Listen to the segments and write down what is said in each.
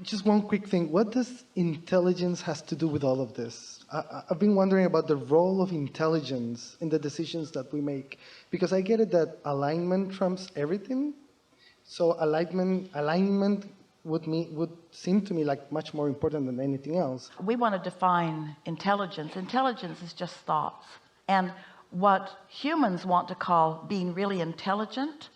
Just one quick thing. What does intelligence has to do with all of this? I've been wondering about the role of intelligence in the decisions that we make. Because I get it that alignment trumps everything. So alignment would seem to me like much more important than anything else. We want to define intelligence. Intelligence is just thoughts. And what humans want to call being really intelligent,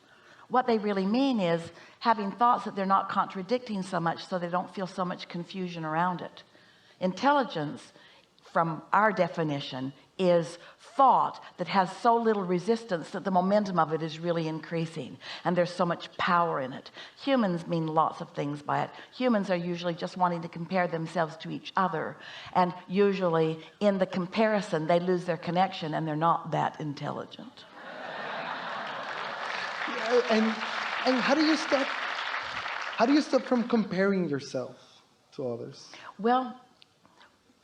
what they really mean is having thoughts that they're not contradicting so much, so they don't feel so much confusion around it. Intelligence, from our definition, is thought that has so little resistance that the momentum of it is really increasing, and there's so much power in it. Humans mean lots of things by it. Humans are usually just wanting to compare themselves to each other, and usually in the comparison they lose their connection, and they're not that intelligent. And how do you stop from comparing yourself to others? Well,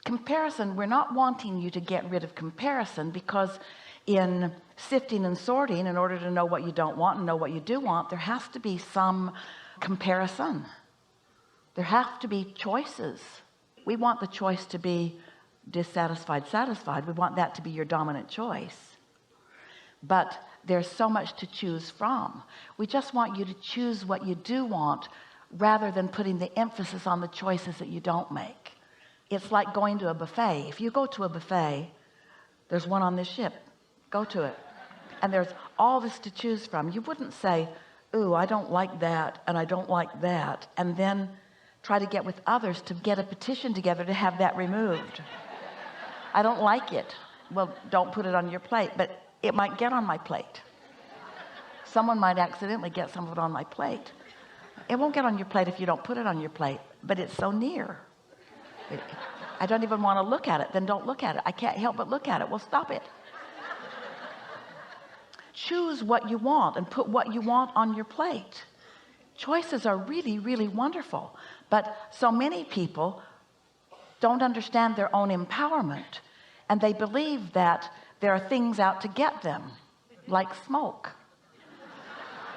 comparison, we're not wanting you to get rid of comparison, because in sifting and sorting, in order to know what you don't want and know what you do want, there has to be some comparison. There have to be choices. We want the choice to be dissatisfied, satisfied. We want that to be your dominant choice. But there's so much to choose from. We just want you to choose what you do want, rather than putting the emphasis on the choices that you don't make. It's like going to a buffet. If you go to a buffet, there's one on this ship, go to it, and there's all this to choose from. You wouldn't say, ooh, I don't like that and I don't like that, and then try to get with others to get a petition together to have that removed. I don't like it. Well, don't put it on your plate. But it might get on my plate. Someone might accidentally get some of it on my plate. It won't get on your plate if you don't put it on your plate, but it's so near. I don't even want to look at it. Then don't look at it. I can't help but look at it. Well, stop it. Choose what you want and put what you want on your plate. Choices are really, really wonderful, but so many people don't understand their own empowerment, and they believe that there are things out to get them, like smoke.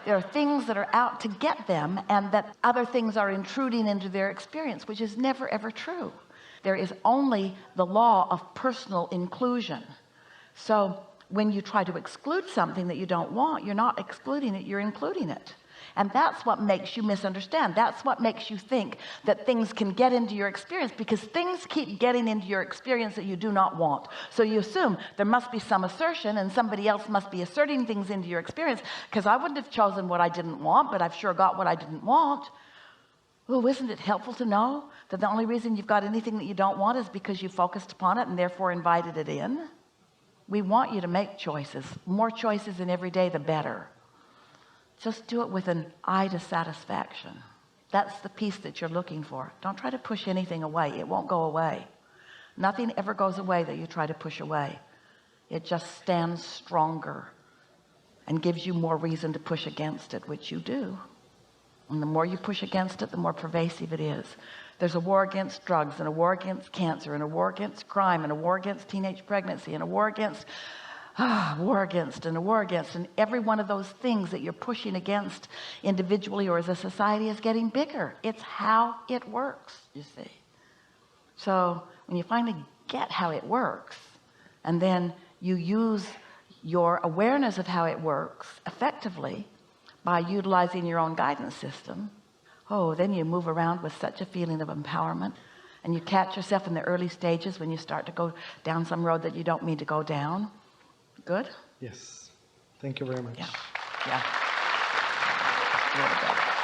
There are things that are out to get them, and that other things are intruding into their experience, which is never ever true. There is only the law of personal inclusion. So when you try to exclude something that you don't want, you're not excluding it, you're including it. And that's what makes you misunderstand. That's what makes you think that things can get into your experience, because things keep getting into your experience that you do not want. So you assume there must be some assertion, and somebody else must be asserting things into your experience, because I wouldn't have chosen what I didn't want, but I've sure got what I didn't want. Oh, isn't it helpful to know that the only reason you've got anything that you don't want is because you focused upon it and therefore invited it in? We want you to make choices. More choices in every day, the better. Just do it with an eye to satisfaction. That's the peace that you're looking for. Don't try to push anything away. It won't go away. Nothing ever goes away that you try to push away. It just stands stronger and gives you more reason to push against it, which you do. And the more you push against it, the more pervasive it is. There's a war against drugs, and a war against cancer, and a war against crime, and a war against teenage pregnancy, and a war against and every one of those things that you're pushing against individually or as a society is getting bigger. It's how it works, you see. So when you finally get how it works, and then you use your awareness of how it works effectively by utilizing your own guidance system, then you move around with such a feeling of empowerment, and you catch yourself in the early stages when you start to go down some road that you don't mean to go down. Good? Yes. Thank you very much. Yeah. Really good.